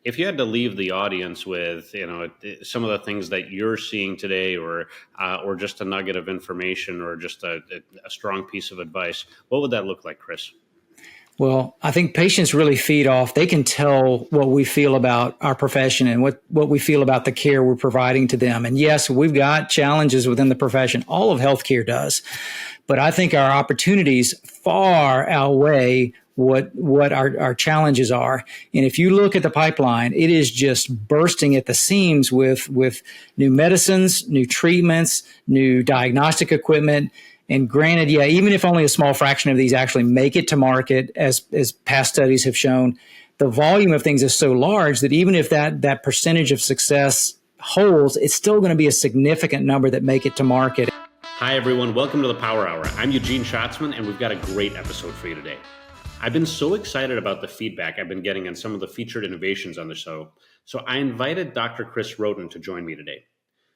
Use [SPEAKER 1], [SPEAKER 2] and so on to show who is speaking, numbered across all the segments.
[SPEAKER 1] If you had to leave the audience with, some of the things that you're seeing today, or just a nugget of information, or just a strong piece of advice, what would that look like, Chris?
[SPEAKER 2] Well, I think patients really feed off. They can tell what we feel about our profession and what we feel about the care we're providing to them. And yes, we've got challenges within the profession. All of healthcare does. But I think our opportunities far outweigh what our challenges are. And if you look at the pipeline, it is just bursting at the seams with new medicines, new treatments, new diagnostic equipment. And granted, yeah, even if only a small fraction of these actually make it to market, as past studies have shown, the volume of things is so large that even if that percentage of success holds, it's still going to be a significant number that make it to market.
[SPEAKER 1] Hi, everyone. Welcome to the Power Hour. I'm Eugene Shatsman, and we've got a great episode for you today. I've been so excited about the feedback I've been getting on some of the featured innovations on the show, so I invited Dr. Chris Wroten to join me today.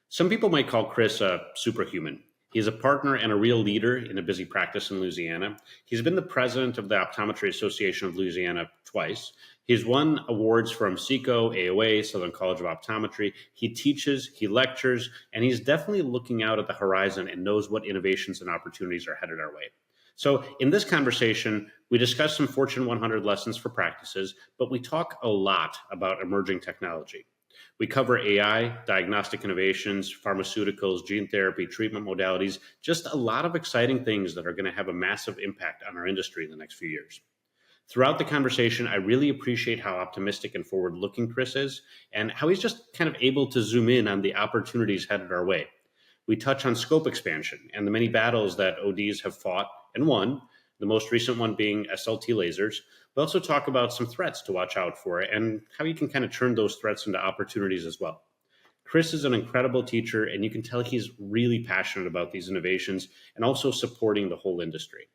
[SPEAKER 1] Some people might call Chris a superhuman. He's a partner and a real leader in a busy practice in Louisiana. He's been the president of the Optometry Association of Louisiana twice. He's won awards from SECO, AOA, Southern College of Optometry. He teaches, he lectures, and he's definitely looking out at the horizon and knows what innovations and opportunities are headed our way. So in this conversation, we discuss some Fortune 100 lessons for practices, but we talk a lot about emerging technology. We cover AI, diagnostic innovations, pharmaceuticals, gene therapy, treatment modalities, just a lot of exciting things that are going to have a massive impact on our industry in the next few years. Throughout the conversation, I really appreciate how optimistic and forward-looking Chris is, and how he's just kind of able to zoom in on the opportunities headed our way. We touch on scope expansion and the many battles that ODs have fought and won, the most recent one being SLT lasers. We also talk about some threats to watch out for and how you can kind of turn those threats into opportunities as well. Chris is an incredible teacher, and you can tell he's really passionate about these innovations and also supporting the whole industry.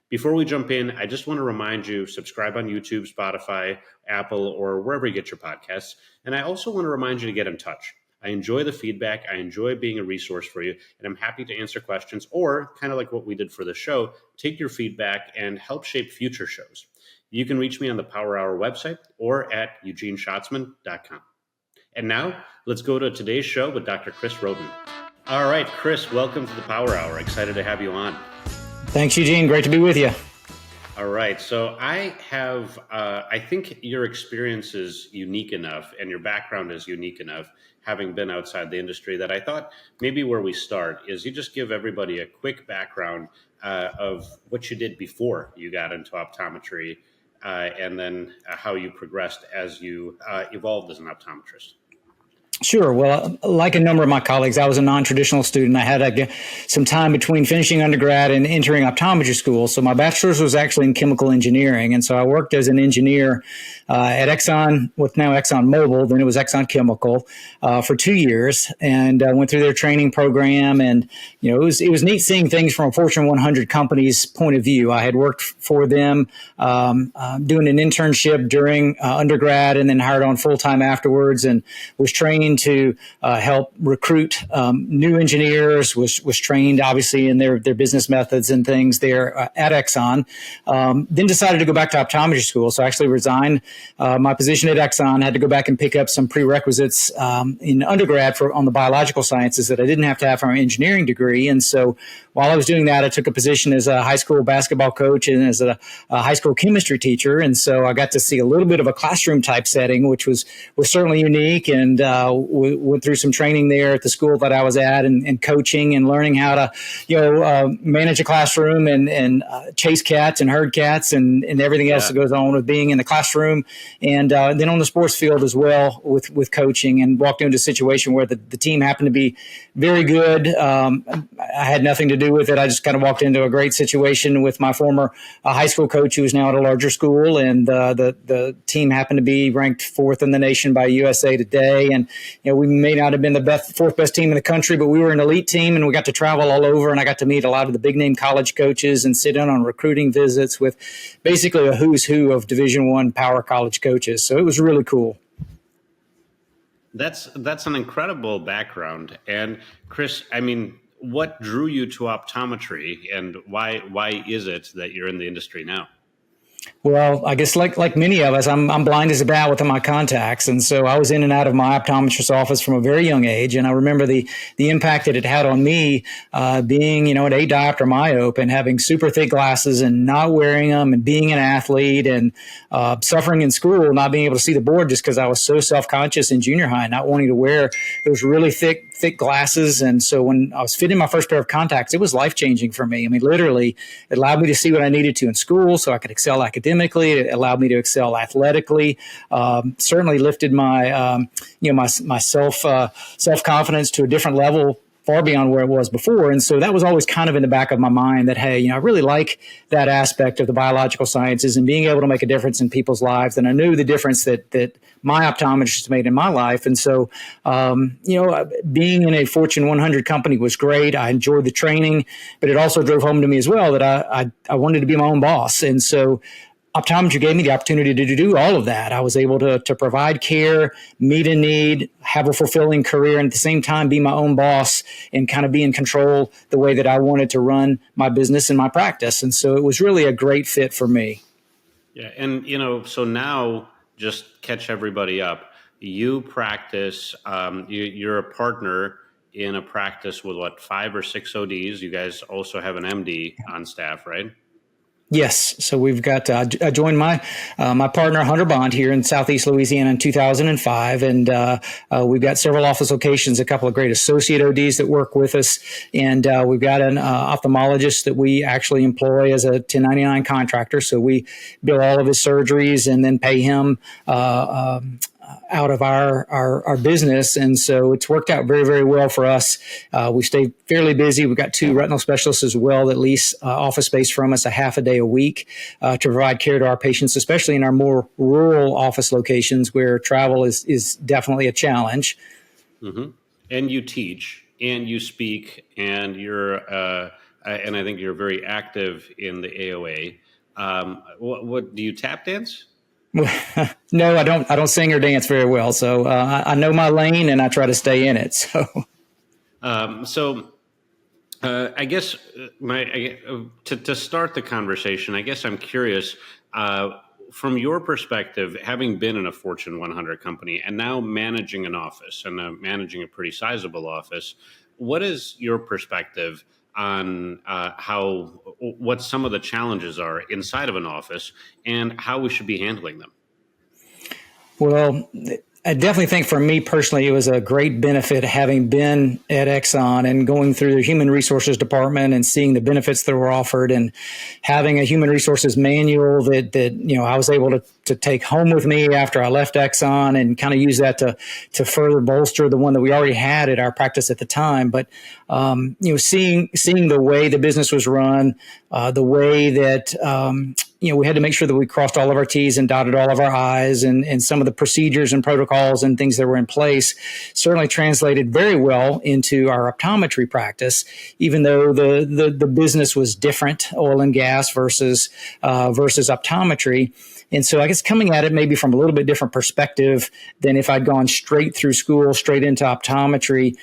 [SPEAKER 1] Before we jump in, I just want to remind you, subscribe on YouTube, Spotify, Apple, or wherever you get your podcasts. And I also want to remind you to get in touch. I enjoy the feedback. I enjoy being a resource for you, and I'm happy to answer questions, or kind of like what we did for the show, take your feedback and help shape future shows. You can reach me on the Power Hour website or at eugeneshatsman.com. And now let's go to today's show with Dr. Chris Wroten. All right, Chris, welcome to the Power Hour. Excited to have you on.
[SPEAKER 2] Thanks, Eugene. Great to be with you.
[SPEAKER 1] All right. So I think your experience is unique enough and your background is unique enough, having been outside the industry, that I thought maybe where we start is you just give everybody a quick background of what you did before you got into optometry, and then how you progressed as you evolved as an optometrist.
[SPEAKER 2] Sure. Well, like a number of my colleagues, I was a non-traditional student. I had some time between finishing undergrad and entering optometry school. So my bachelor's was actually in chemical engineering. And so I worked as an engineer at Exxon, with now Exxon Mobil, then it was Exxon Chemical, for 2 years, and went through their training program. And, it was neat seeing things from a Fortune 100 company's point of view. I had worked for them doing an internship during undergrad, and then hired on full-time afterwards, and was trained to help recruit new engineers, was trained obviously in their business methods and things there at Exxon. Then decided to go back to optometry school. So I actually resigned my position at Exxon, had to go back and pick up some prerequisites in undergrad on the biological sciences that I didn't have to have from an engineering degree. And so while I was doing that, I took a position as a high school basketball coach and as a high school chemistry teacher. And so I got to see a little bit of a classroom type setting, which was certainly unique, and went through some training there at the school that I was at, and coaching and learning how to, manage a classroom and chase cats and herd cats and everything else that goes on with being in the classroom. And then on the sports field as well with coaching, and walked into a situation where the team happened to be very good. I had nothing to do with it. I just kind of walked into a great situation with my former high school coach, who is now at a larger school, and the team happened to be ranked fourth in the nation by USA Today. And we may not have been the fourth best team in the country, but we were an elite team, and we got to travel all over, and I got to meet a lot of the big name college coaches and sit in on recruiting visits with basically a who's who of Division I power college coaches. So it was really cool.
[SPEAKER 1] That's an incredible background. And Chris, what drew you to optometry, and why is it that you're in the industry now?
[SPEAKER 2] Well, I guess like many of us, I'm blind as a bat with my contacts, and so I was in and out of my optometrist's office from a very young age, and I remember the impact that it had on me, being an 8 diopter myope and having super thick glasses and not wearing them, and being an athlete and suffering in school, not being able to see the board just because I was so self conscious in junior high, not wanting to wear those really thick glasses. And so when I was fitting my first pair of contacts, it was life changing for me. I mean, literally, it allowed me to see what I needed to in school so I could excel academically. It allowed me to excel athletically. Certainly lifted my, my self confidence to a different level, far beyond where it was before. And so that was always kind of in the back of my mind that, hey, I really like that aspect of the biological sciences and being able to make a difference in people's lives. And I knew the difference that my optometrist made in my life. And so, being in a Fortune 100 company was great. I enjoyed the training, but it also drove home to me as well that I wanted to be my own boss. And so optometry gave me the opportunity to do all of that. I was able to provide care, meet a need, have a fulfilling career, and at the same time be my own boss and kind of be in control the way that I wanted to run my business and my practice. And so it was really a great fit for me.
[SPEAKER 1] Yeah. And, so now just catch everybody up. You practice, you're a partner in a practice with 5 or 6 ODs. You guys also have an MD on staff, right?
[SPEAKER 2] Yes. So we've got, I joined my partner, Hunter Bond, here in Southeast Louisiana in 2005. And we've got several office locations, a couple of great associate ODs that work with us. And we've got an ophthalmologist that we actually employ as a 1099 contractor. So we bill all of his surgeries and then pay him out of our business. And so it's worked out very, very well for us. We stay fairly busy. We've got 2 retinal specialists as well that lease office space from us a half a day a week to provide care to our patients, especially in our more rural office locations where travel is definitely a challenge.
[SPEAKER 1] Mm-hmm. And you teach and you speak and you're, and I think you're very active in the AOA. What do you tap dance?
[SPEAKER 2] No, I don't sing or dance very well. So I know my lane and I try to stay in it. So,
[SPEAKER 1] I guess to start the conversation, I guess I'm curious from your perspective, having been in a Fortune 100 company and now managing an office and managing a pretty sizable office. What is your perspective on what some of the challenges are inside of an office and how we should be handling them?
[SPEAKER 2] Well, I definitely think for me personally, it was a great benefit having been at Exxon and going through the human resources department and seeing the benefits that were offered and having a human resources manual that I was able to take home with me after I left Exxon and kind of use that to further bolster the one that we already had at our practice at the time. But seeing the way the business was run, the way that we had to make sure that we crossed all of our T's and dotted all of our I's, and some of the procedures and protocols and things that were in place certainly translated very well into our optometry practice, even though the business was different, oil and gas versus optometry. And so I guess coming at it maybe from a little bit different perspective than if I'd gone straight through school, straight into optometry,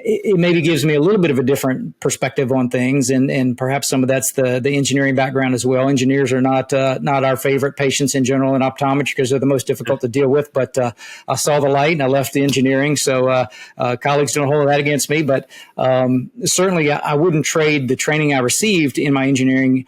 [SPEAKER 2] it maybe gives me a little bit of a different perspective on things. And perhaps some of that's the engineering background as well. Engineers are not our favorite patients in general in optometry because they're the most difficult to deal with. But I saw the light and I left the engineering. So colleagues don't hold that against me. But certainly I wouldn't trade the training I received in my engineering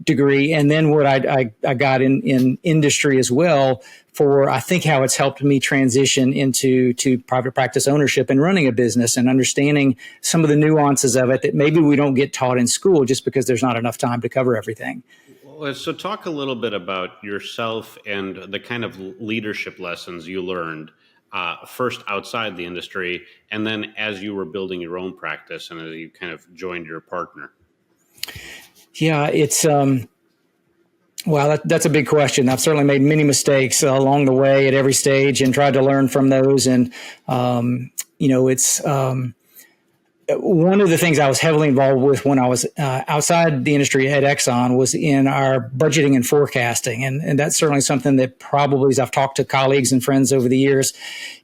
[SPEAKER 2] degree and then what I got in industry as well for, I think, how it's helped me transition into private practice ownership and running a business and understanding some of the nuances of it that maybe we don't get taught in school just because there's not enough time to cover everything.
[SPEAKER 1] So talk a little bit about yourself and the kind of leadership lessons you learned first outside the industry and then as you were building your own practice and as you kind of joined your partner.
[SPEAKER 2] Yeah, it's well, that's a big question. I've certainly made many mistakes along the way at every stage and tried to learn from those. And, it's one of the things I was heavily involved with when I was outside the industry at Exxon was in our budgeting and forecasting. And that's certainly something that probably, as I've talked to colleagues and friends over the years,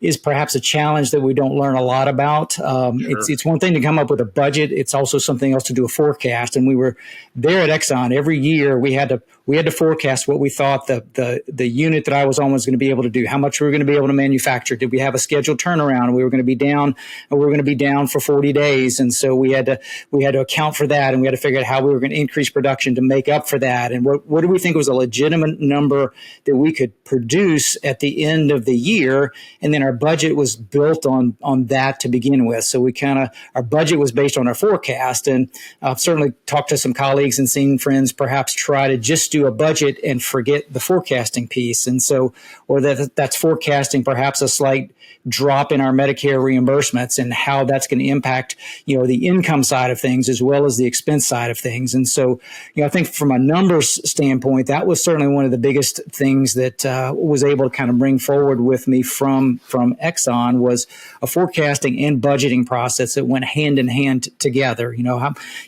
[SPEAKER 2] is perhaps a challenge that we don't learn a lot about. Sure. It's one thing to come up with a budget. It's also something else to do a forecast. And we were there at Exxon every year. We had to forecast what we thought the unit that I was on was going to be able to do, how much we were going to be able to manufacture. Did we have a scheduled turnaround? We were going to be down for 40 days. And so we had to account for that, and we had to figure out how we were going to increase production to make up for that. And what do we think was a legitimate number that we could produce at the end of the year? And then our budget was built on that to begin with. So our budget was based on our forecast. And I've certainly talked to some colleagues and seen friends perhaps try to just do a budget and forget the forecasting piece. And so, or that's forecasting perhaps a slight drop in our Medicare reimbursements and how that's going to impact, the income side of things as well as the expense side of things. And so, I think from a numbers standpoint, that was certainly one of the biggest things that was able to kind of bring forward with me from Exxon was a forecasting and budgeting process that went hand in hand together.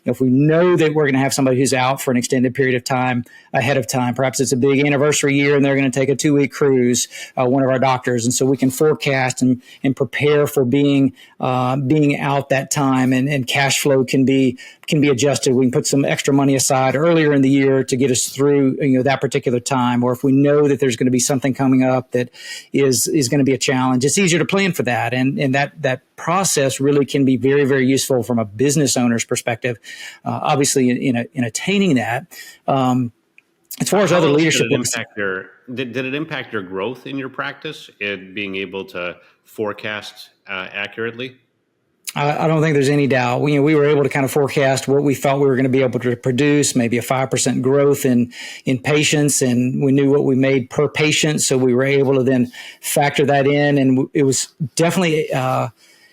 [SPEAKER 2] If we know that we're going to have somebody who's out for an extended period of time ahead of time, perhaps it's a big anniversary year and they're going to take a 2-week cruise, one of our doctors. And so we can forecast and prepare for being out that time, and cash flow can be adjusted. We can put some extra money aside earlier in the year to get us through that particular time. Or if we know that there's going to be something coming up that is going to be a challenge, it's easier to plan for that. And that process really can be very, very useful from a business owner's perspective. Obviously, in attaining that. As far as other leadership,
[SPEAKER 1] did it impact your growth in your practice, it being able to forecast accurately?
[SPEAKER 2] I don't think there's any doubt. We were able to kind of forecast what we thought we were going to be able to produce, maybe a 5% growth in patients, and we knew what we made per patient, so we were able to then factor that in, and it was definitely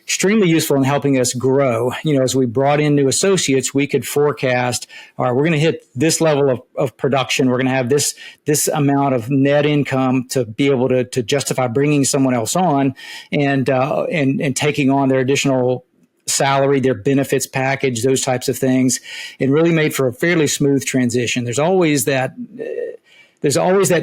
[SPEAKER 2] extremely useful in helping us grow. As we brought in new associates, we could forecast, all right, we're going to hit this level of production. We're going to have this amount of net income to be able to justify bringing someone else on and taking on their additional salary, their benefits package, those types of things, and really made for a fairly smooth transition. There's always that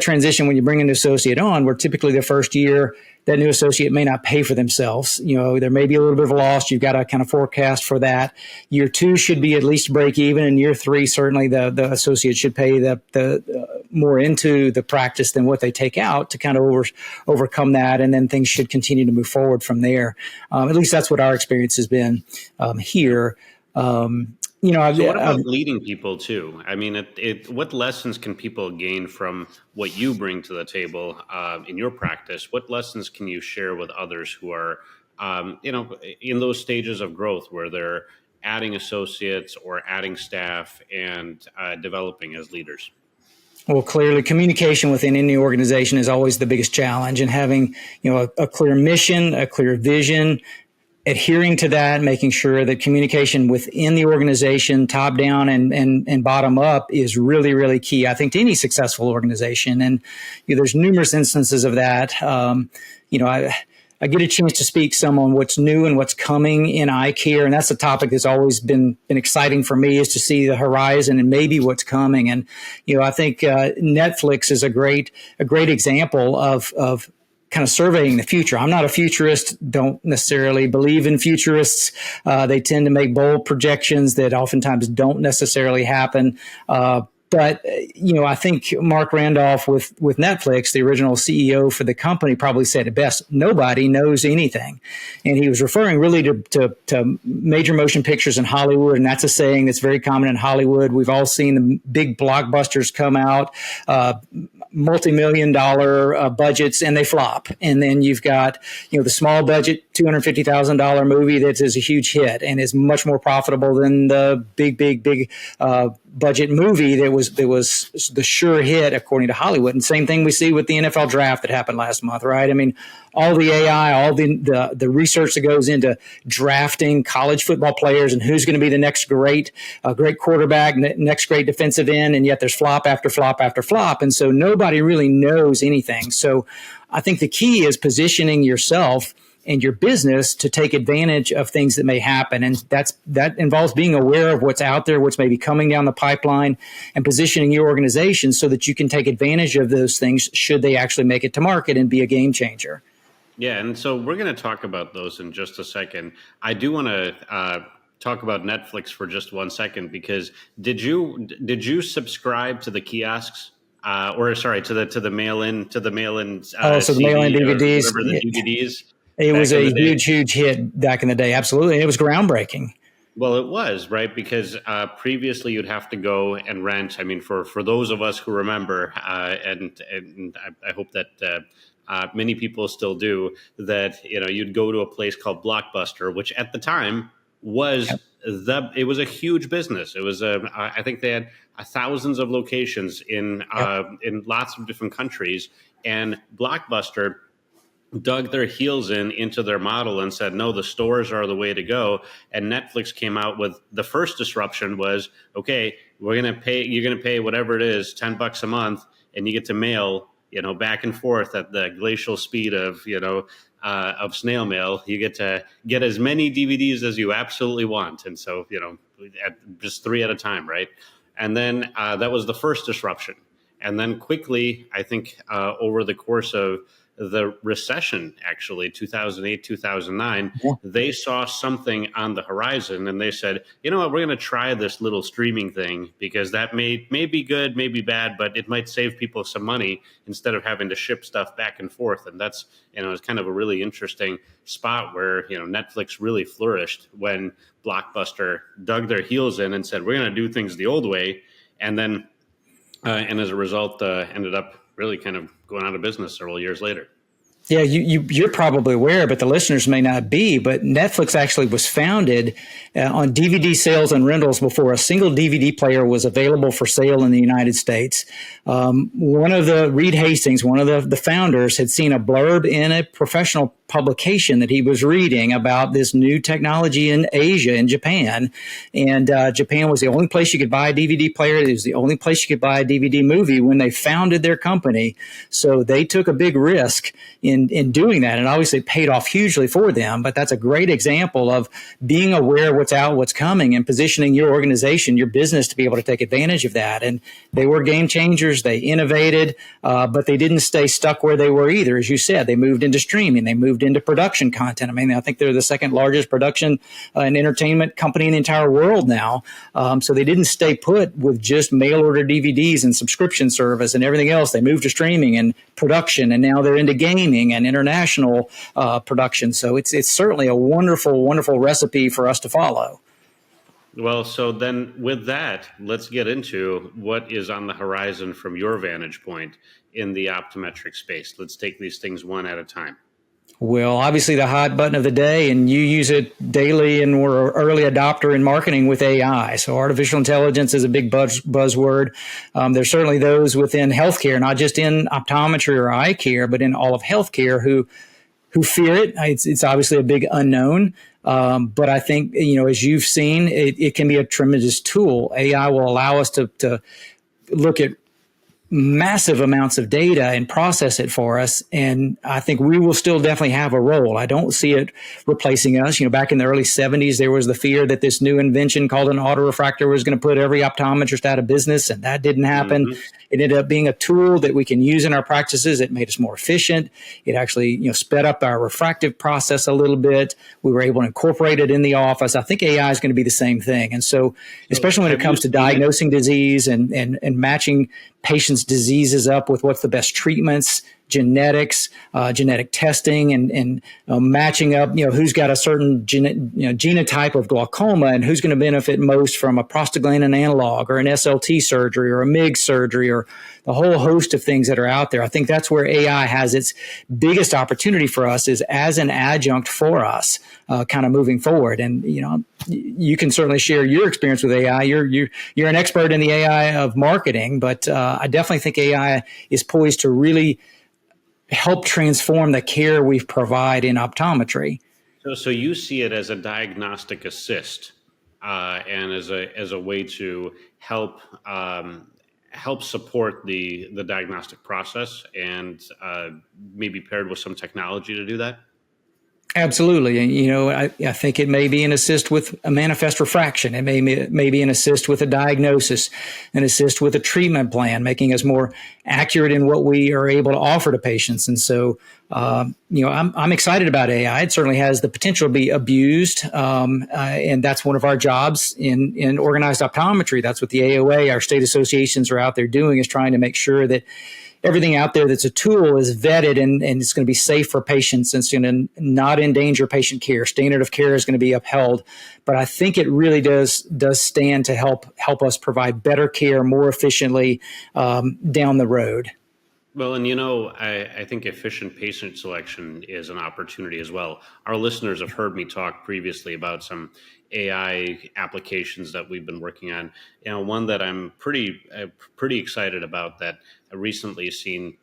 [SPEAKER 2] transition when you bring an associate on, where typically the first year that new associate may not pay for themselves. There may be a little bit of a loss. You've got to kind of forecast for that. Year 2 should be at least break even. And year 3, certainly the associate should pay the more into the practice than what they take out to kind of overcome that. And then things should continue to move forward from there. At least that's what our experience has been here.
[SPEAKER 1] So what about leading people too? I mean, what lessons can people gain from what you bring to the table in your practice? What lessons can you share with others who are, in those stages of growth where they're adding associates or adding staff and developing as leaders?
[SPEAKER 2] Well, clearly, communication within any organization is always the biggest challenge, and having a clear mission, a clear vision, adhering to that, making sure that communication within the organization, top down and bottom up, is really, really key, I think, to any successful organization. And there's numerous instances of that. I get a chance to speak some on what's new and what's coming in eye care, and that's a topic that's always been exciting for me, is to see the horizon and maybe what's coming. And I think Netflix is a great example of kind of surveying the future. I'm not a futurist, don't necessarily believe in futurists. They tend to make bold projections that oftentimes don't necessarily happen. But I think Mark Randolph with Netflix, the original CEO for the company, probably said it best: nobody knows anything. And he was referring really to major motion pictures in Hollywood. And that's a saying that's very common in Hollywood. We've all seen the big blockbusters come out, multi-million-dollar budgets, and they flop. And then you've got, the small budget $250,000 movie that is a huge hit and is much more profitable than the big budget movie that was the sure hit according to Hollywood. And same thing we see with the NFL draft that happened last month, right? I mean, all the AI, all the research that goes into drafting college football players and who's going to be the next great quarterback, next great defensive end, and yet there's flop after flop after flop. And so nobody really knows anything. So I think the key is positioning yourself and your business to take advantage of things that may happen. And that involves being aware of what's out there, what's maybe coming down the pipeline, and positioning your organization so that you can take advantage of those things should they actually make it to market and be a game changer.
[SPEAKER 1] Yeah, and so we're going to talk about those in just a second. I do want to talk about Netflix for just 1 second, because did you subscribe to the kiosks, or sorry, to the mail in
[SPEAKER 2] So the mail-in
[SPEAKER 1] CD or
[SPEAKER 2] DVDs,
[SPEAKER 1] whatever, the DVDs
[SPEAKER 2] it was
[SPEAKER 1] back in
[SPEAKER 2] a
[SPEAKER 1] the day?
[SPEAKER 2] huge hit back in the day. Absolutely. And it was groundbreaking.
[SPEAKER 1] Well, it was, right, because previously you'd have to go and rent. I mean, for those of us who remember, and I hope that many people still do, that you'd go to a place called Blockbuster, which at the time was
[SPEAKER 2] Yep.
[SPEAKER 1] it was a huge business. It was I think they had thousands of locations
[SPEAKER 2] Yep.
[SPEAKER 1] in lots of different countries, and Blockbuster dug their heels into their model and said, no, the stores are the way to go. And Netflix came out with the first disruption was, okay, you're going to pay whatever it is, $10 a month, and you get to mail, back and forth at the glacial speed of snail mail. You get to get as many DVDs as you absolutely want. And so, just 3 at a time. Right. And then that was the first disruption. And then quickly, I think over the course of the recession, actually 2008, 2009,
[SPEAKER 2] Yeah.
[SPEAKER 1] they saw something on the horizon, and they said, you know what, we're going to try this little streaming thing, because that may be good, may be bad, but it might save people some money instead of having to ship stuff back and forth. And that's, it's kind of a really interesting spot where, Netflix really flourished when Blockbuster dug their heels in and said, we're going to do things the old way. And then, and as a result, ended up really kind of going out of business several years later.
[SPEAKER 2] Yeah, you're probably aware, but the listeners may not be. But Netflix actually was founded on DVD sales and rentals before a single DVD player was available for sale in the United States. One of the Reed Hastings, one of the founders, had seen a blurb in a professional publication that he was reading about this new technology in Asia, in Japan. And Japan was the only place you could buy a DVD player. It was the only place you could buy a DVD movie when they founded their company. So they took a big risk in doing that. And obviously it paid off hugely for them. But that's a great example of being aware of what's out, what's coming, and positioning your organization, your business to be able to take advantage of that. And they were game changers. They innovated, but they didn't stay stuck where they were either. As you said, they moved into streaming. They moved into production content. I mean, I think they're the second largest production and entertainment company in the entire world now. So they didn't stay put with just mail order DVDs and subscription service and everything else. They moved to streaming and production, and now they're into gaming and international production. So it's certainly a wonderful recipe for us to follow.
[SPEAKER 1] Well, so then with that, let's get into what is on the horizon from your vantage point in the optometric space. Let's take these things one at a time.
[SPEAKER 2] Well, obviously the hot button of the day, and you use it daily, and we're an early adopter in marketing with AI. So artificial intelligence is a big buzzword. There's certainly those within healthcare, not just in optometry or eye care, but in all of healthcare who fear it. It's obviously a big unknown. But I think, as you've seen, it can be a tremendous tool. AI will allow us to look at massive amounts of data and process it for us. And I think we will still definitely have a role. I don't see it replacing us. Back in the early 70s, there was the fear that this new invention called an autorefractor was going to put every optometrist out of business, and that didn't happen. Mm-hmm. It ended up being a tool that we can use in our practices. It made us more efficient. It actually, sped up our refractive process a little bit. We were able to incorporate it in the office. I think AI is going to be the same thing. And so especially when it comes to diagnosing disease and matching patients' diseases up with what's the best treatments, genetics, genetic testing, and matching up, who's got a certain genotype of glaucoma and who's going to benefit most from a prostaglandin analog or an SLT surgery or a MIG surgery or the whole host of things that are out there. I think that's where AI has its biggest opportunity for us, is as an adjunct for us, kind of moving forward. And you can certainly share your experience with AI. You're an expert in the AI of marketing, but I definitely think AI is poised to really help transform the care we provide in optometry.
[SPEAKER 1] So you see it as a diagnostic assist, and as a way to help support the diagnostic process, and maybe paired with some technology to do that.
[SPEAKER 2] Absolutely. And, I think it may be an assist with a manifest refraction. It may be an assist with a diagnosis, an assist with a treatment plan, making us more accurate in what we are able to offer to patients. And so, I'm excited about AI. It certainly has the potential to be abused. And that's one of our jobs in organized optometry. That's what the AOA, our state associations, are out there doing, is trying to make sure that everything out there that's a tool is vetted and it's going to be safe for patients and it's going to not endanger patient care. Standard of care is going to be upheld. But I think it really does stand to help us provide better care more efficiently down the road.
[SPEAKER 1] Well, and I think efficient patient selection is an opportunity as well. Our listeners have heard me talk previously about some AI applications that we've been working on. One that I'm pretty excited about that I recently seen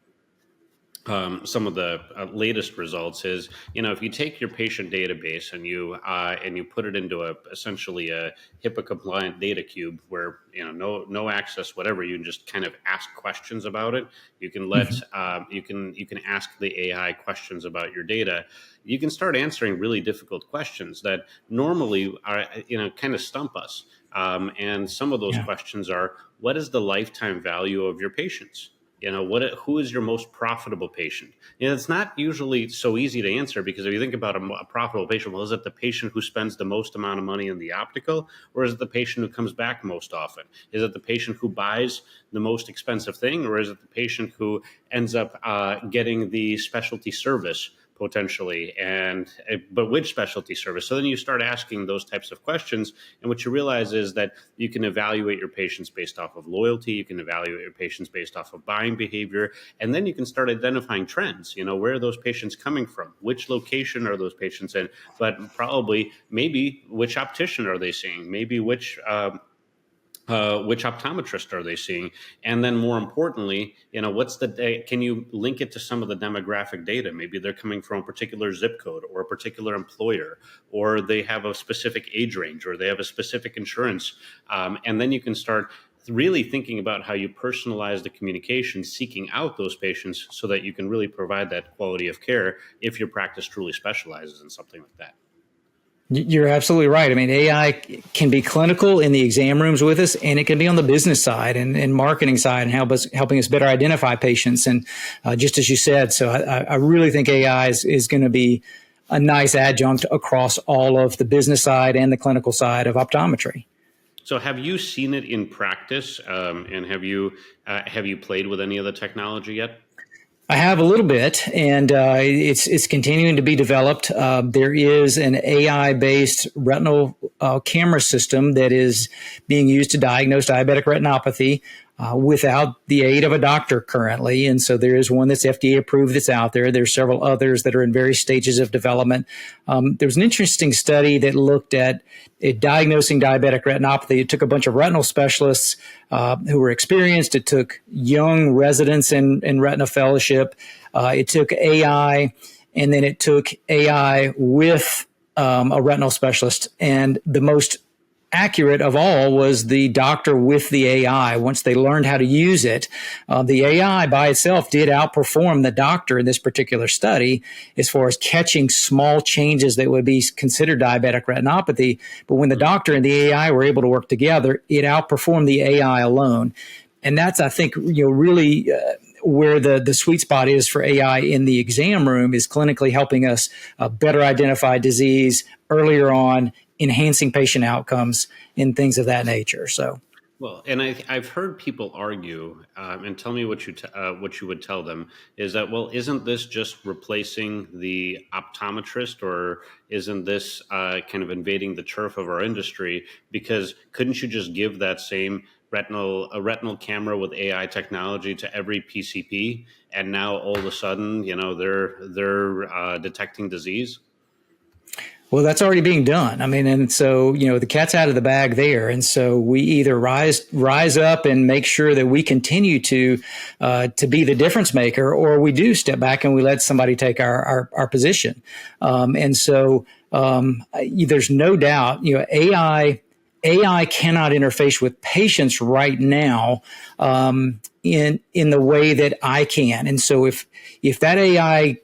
[SPEAKER 1] some of the latest results is, if you take your patient database and you put it into essentially a HIPAA compliant data cube where no access whatever, you can just kind of ask questions about it. You can let you can ask the AI questions about your data. You can start answering really difficult questions that normally are kind of stump us. And some of those questions are: what is the lifetime value of your patients? Who is your most profitable patient? It's not usually so easy to answer, because if you think about a profitable patient, well, is it the patient who spends the most amount of money in the optical, or is it the patient who comes back most often? Is it the patient who buys the most expensive thing, or is it the patient who ends up getting the specialty service potentially, but which specialty service? So then you start asking those types of questions, and what you realize is that you can evaluate your patients based off of loyalty, you can evaluate your patients based off of buying behavior, and then you can start identifying trends. Where are those patients coming from? Which location are those patients in? But probably, maybe, which optician are they seeing? Maybe which optometrist are they seeing? And then more importantly, can you link it to some of the demographic data? Maybe they're coming from a particular zip code or a particular employer, or they have a specific age range, or they have a specific insurance. And then you can start really thinking about how you personalize the communication, seeking out those patients so that you can really provide that quality of care if your practice truly specializes in something like that.
[SPEAKER 2] You're absolutely right. I mean, AI can be clinical in the exam rooms with us, and it can be on the business side and marketing side, and helping us better identify patients. And just as you said, so I really think AI is going to be a nice adjunct across all of the business side and the clinical side of optometry.
[SPEAKER 1] So have you seen it in practice, and have you played with any of the technology yet?
[SPEAKER 2] I have a little bit, and it's continuing to be developed. There is an AI-based retinal camera system that is being used to diagnose diabetic retinopathy without the aid of a doctor currently. And so there is one that's FDA approved that's out there. There's several others that are in various stages of development. There was an interesting study that looked at diagnosing diabetic retinopathy. It took a bunch of retinal specialists who were experienced. It took young residents in retina fellowship. It took AI, and then it took AI with a retinal specialist. And the most accurate of all was the doctor with the AI. Once they learned how to use it, the AI by itself did outperform the doctor in this particular study as far as catching small changes that would be considered diabetic retinopathy. But when the doctor and the AI were able to work together, it outperformed the AI alone. And that's, I think, really where the sweet spot is for AI in the exam room, is clinically helping us better identify disease earlier on, enhancing patient outcomes and things of that nature. So,
[SPEAKER 1] well, and I've heard people argue, and tell me what you would tell them, is that, well, isn't this just replacing the optometrist, or isn't this kind of invading the turf of our industry? Because couldn't you just give that same retinal camera with AI technology to every PCP, and now all of a sudden, they're detecting disease?
[SPEAKER 2] Well, that's already being done. I mean, and so, the cat's out of the bag there. And so we either rise up and make sure that we continue to be the difference maker, or we do step back and we let somebody take our position. And so there's no doubt, AI cannot interface with patients right now in the way that I can. And so if that AI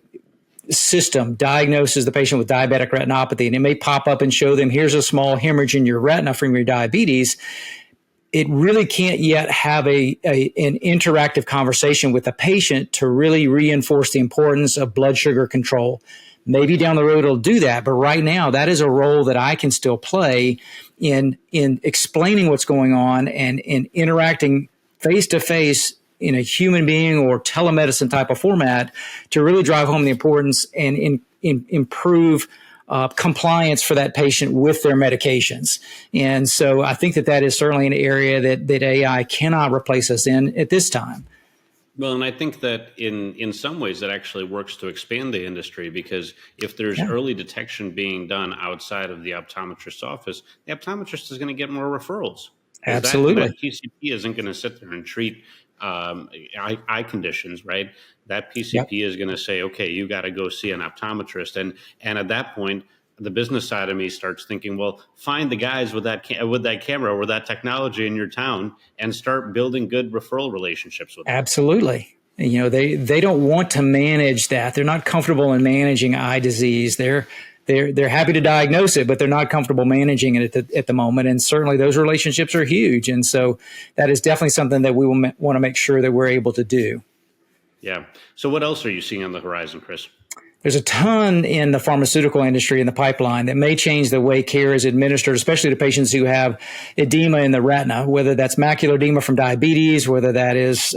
[SPEAKER 2] system diagnoses the patient with diabetic retinopathy, and it may pop up and show them, here's a small hemorrhage in your retina from your diabetes. It really can't yet have an interactive conversation with the patient to really reinforce the importance of blood sugar control. Maybe down the road it'll do that, but right now that is a role that I can still play in explaining what's going on and in interacting face to face in a human being or telemedicine type of format to really drive home the importance and improve compliance for that patient with their medications. And so I think that is certainly an area that AI cannot replace us in at this time.
[SPEAKER 1] Well, and I think that in some ways that actually works to expand the industry, because if there's early detection being done outside of the optometrist's office, the optometrist is going to get more referrals.
[SPEAKER 2] Absolutely.
[SPEAKER 1] That PCP isn't going to sit there and treat eye conditions, right? That PCP is going to say, okay, you got to go see an optometrist. And at that point, the business side of me starts thinking, well, find the guys with that camera or that technology in your town and start building good referral relationships with them. Absolutely.
[SPEAKER 2] They don't want to manage that. They're not comfortable in managing eye disease. They're happy to diagnose it, but they're not comfortable managing it at the moment. And certainly those relationships are huge. And so that is definitely something that we will want to make sure that we're able to do.
[SPEAKER 1] Yeah. So what else are you seeing on the horizon, Chris?
[SPEAKER 2] There's a ton in the pharmaceutical industry in the pipeline that may change the way care is administered, especially to patients who have edema in the retina, whether that's macular edema from diabetes, whether that is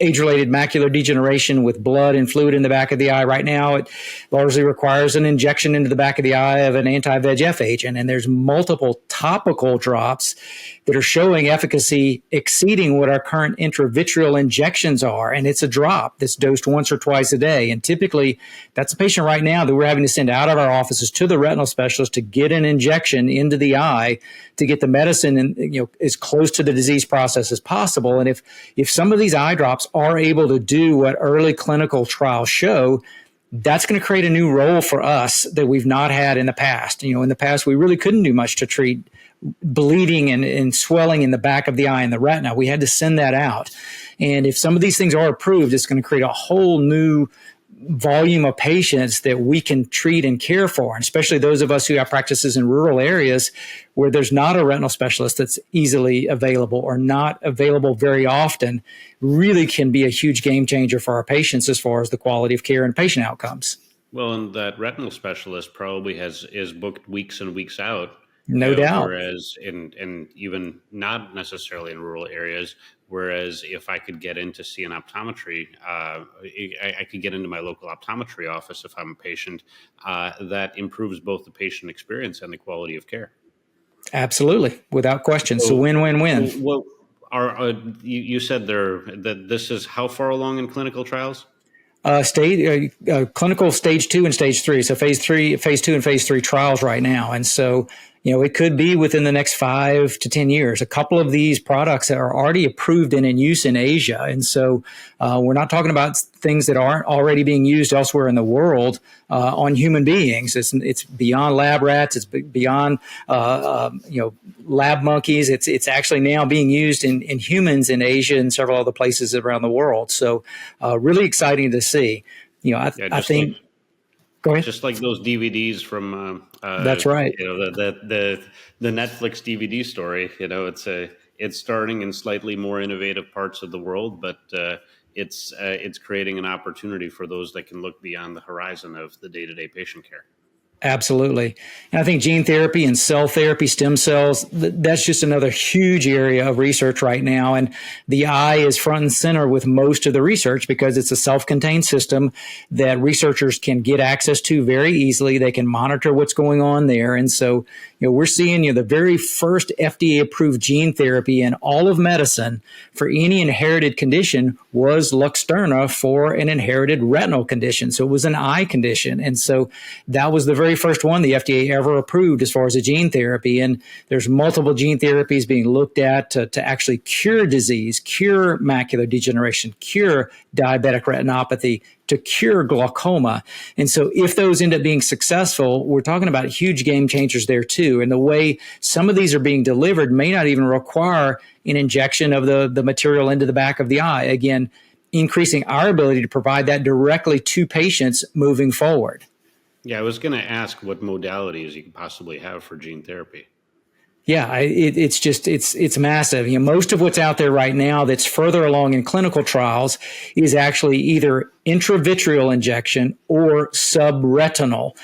[SPEAKER 2] age-related macular degeneration with blood and fluid in the back of the eye. Right now, it largely requires an injection into the back of the eye of an anti-VEGF agent. And there's multiple topical drops that are showing efficacy exceeding what our current intravitreal injections are. And it's a drop that's dosed once or twice a day. And typically, that's a patient right now that we're having to send out of our offices to the retinal specialist to get an injection into the eye to get the medicine in, as close to the disease process as possible. And if some of these eye drops are able to do what early clinical trials show, that's going to create a new role for us that we've not had in the past. In the past, we really couldn't do much to treat bleeding and swelling in the back of the eye and the retina. We had to send that out. And if some of these things are approved, it's going to create a whole new volume of patients that we can treat and care for, and especially those of us who have practices in rural areas where there's not a retinal specialist that's easily available or not available very often, really can be a huge game changer for our patients as far as the quality of care and patient outcomes.
[SPEAKER 1] Well, and that retinal specialist probably is booked weeks and weeks out.
[SPEAKER 2] No doubt.
[SPEAKER 1] Whereas in even not necessarily in rural areas, whereas if I could get in to see an optometry, I could get into my local optometry office if I'm a patient. That improves both the patient experience and the quality of care.
[SPEAKER 2] Absolutely, without question. So win-win-win.
[SPEAKER 1] Well, you said that this is how far along in clinical trials?
[SPEAKER 2] Clinical stage 2 and stage 3. So phase 2 and phase 3 trials right now. And so, it could be within the next 5 to 10 years. A couple of these products are already approved and in use in Asia. And so we're not talking about things that aren't already being used elsewhere in the world on human beings. It's beyond lab rats. It's beyond, lab monkeys. It's actually now being used in humans in Asia and several other places around the world. So really exciting to see. I think... Go ahead.
[SPEAKER 1] Just like those DVDs from
[SPEAKER 2] that's right.
[SPEAKER 1] The Netflix DVD story. It's starting in slightly more innovative parts of the world, but it's creating an opportunity for those that can look beyond the horizon of the day-to-day patient care.
[SPEAKER 2] Absolutely. And I think gene therapy and cell therapy, stem cells, that's just another huge area of research right now. And the eye is front and center with most of the research because it's a self-contained system that researchers can get access to very easily. They can monitor what's going on there. And so, we're seeing the very first FDA-approved gene therapy in all of medicine for any inherited condition was Luxturna for an inherited retinal condition. So it was an eye condition. And so that was the very first one the FDA ever approved as far as a gene therapy. And there's multiple gene therapies being looked at to actually cure disease, cure macular degeneration, cure diabetic retinopathy, to cure glaucoma. And so if those end up being successful, we're talking about huge game changers there too. And the way some of these are being delivered may not even require an injection of the material into the back of the eye. Again, increasing our ability to provide that directly to patients moving forward.
[SPEAKER 1] Yeah, I was going to ask what modalities you could possibly have for gene therapy.
[SPEAKER 2] Yeah, it's massive. Most of what's out there right now that's further along in clinical trials is actually either intravitreal injection or subretinal.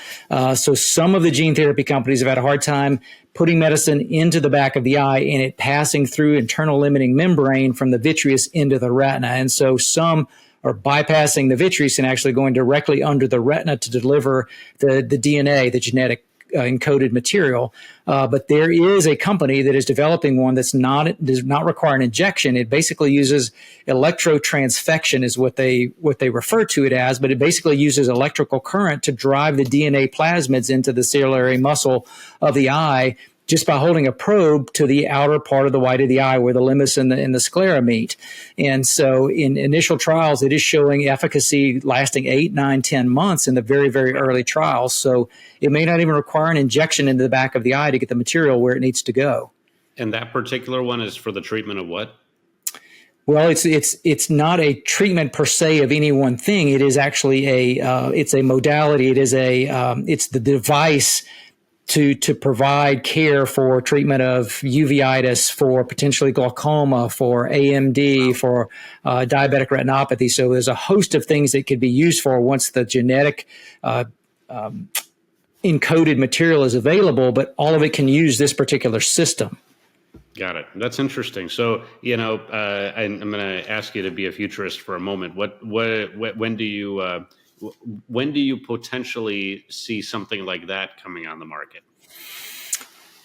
[SPEAKER 2] So some of the gene therapy companies have had a hard time putting medicine into the back of the eye and it passing through internal limiting membrane from the vitreous into the retina. And so some are bypassing the vitreous and actually going directly under the retina to deliver the DNA, the genetic encoded material. But there is a company that is developing one does not require an injection. It basically uses electrotransfection is what they refer to it as, but it basically uses electrical current to drive the DNA plasmids into the ciliary muscle of the eye just by holding a probe to the outer part of the white of the eye where the limbus and the sclera meet. And so in initial trials, it is showing efficacy lasting 8, 9, 10 months in the very, very early trials. So it may not even require an injection into the back of the eye to get the material where it needs to go.
[SPEAKER 1] And that particular one is for the treatment of what?
[SPEAKER 2] Well, it's not a treatment per se of any one thing. It is actually it's a modality. It is it's the device to provide care for treatment of uveitis, for potentially glaucoma, for AMD, for diabetic retinopathy. So there's a host of things that could be used for once the genetic encoded material is available, but all of it can use this particular system.
[SPEAKER 1] Got it. That's interesting. So, I'm going to ask you to be a futurist for a moment. When do you potentially see something like that coming on the market?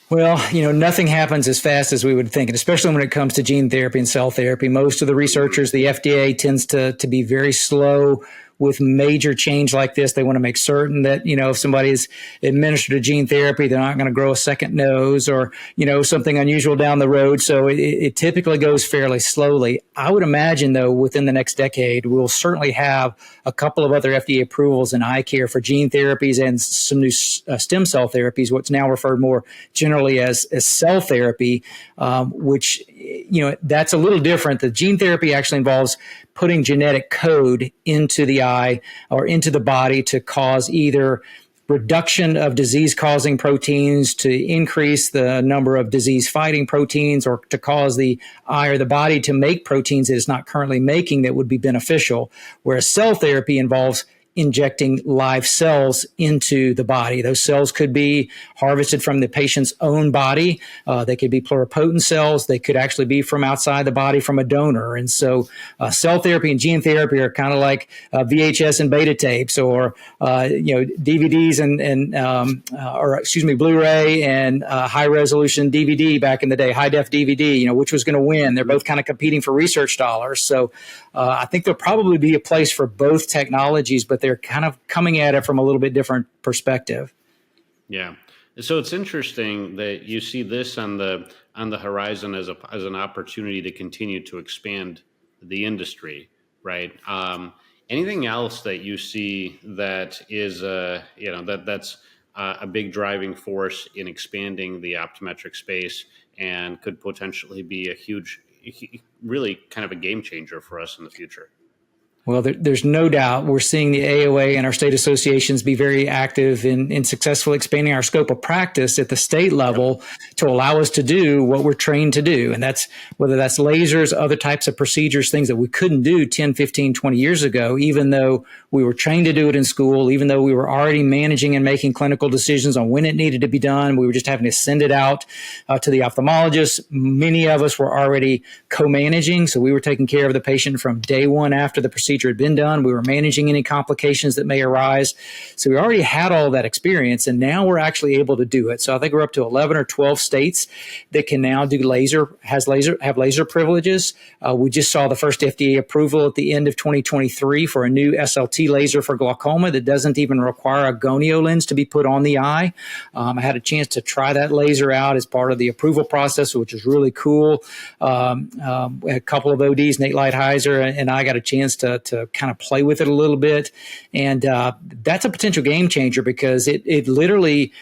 [SPEAKER 2] Well, nothing happens as fast as we would think, and especially when it comes to gene therapy and cell therapy. Most of the researchers, the FDA tends to be very slow with major change like this. They want to make certain that, if somebody's administered a gene therapy, they're not going to grow a second nose or, something unusual down the road. So it typically goes fairly slowly. I would imagine, though, within the next decade, we'll certainly have a couple of other FDA approvals in eye care for gene therapies and some new stem cell therapies, what's now referred more generally as cell therapy, which, that's a little different. The gene therapy actually involves putting genetic code into the eye or into the body to cause either reduction of disease-causing proteins, to increase the number of disease-fighting proteins, or to cause the eye or the body to make proteins that it's not currently making that would be beneficial, whereas cell therapy involves injecting live cells into the body. Those cells could be harvested from the patient's own body. They could be pluripotent cells. They could actually be from outside the body from a donor. And so cell therapy and gene therapy are kind of like VHS and beta tapes, or DVDs and Blu-ray and high resolution DVD back in the day, high def DVD, which was going to win. They're both kind of competing for research dollars. So I think there'll probably be a place for both technologies, but they're kind of coming at it from a little bit different perspective.
[SPEAKER 1] Yeah. So it's interesting that you see this on the horizon as an opportunity to continue to expand the industry, right? Anything else that you see that is that's a big driving force in expanding the optometric space and could potentially be a huge, really kind of a game changer for us in the future?
[SPEAKER 2] Well, there's no doubt we're seeing the AOA and our state associations be very active in successfully expanding our scope of practice at the state level to allow us to do what we're trained to do. And that's whether that's lasers, other types of procedures, things that we couldn't do 10, 15, 20 years ago, even though we were trained to do it in school, even though we were already managing and making clinical decisions on when it needed to be done. We were just having to send it out to the ophthalmologist. Many of us were already co-managing, so we were taking care of the patient from day one after the procedure had been done. We were managing any complications that may arise. So we already had all that experience, and now we're actually able to do it. So I think we're up to 11 or 12 states that can now do have laser privileges. We just saw the first FDA approval at the end of 2023 for a new SLT laser for glaucoma that doesn't even require a gonio lens to be put on the eye. I had a chance to try that laser out as part of the approval process, which is really cool. A couple of ODs, Nate Lighthizer and I got a chance to kind of play with it a little bit. And that's a potential game changer because it literally,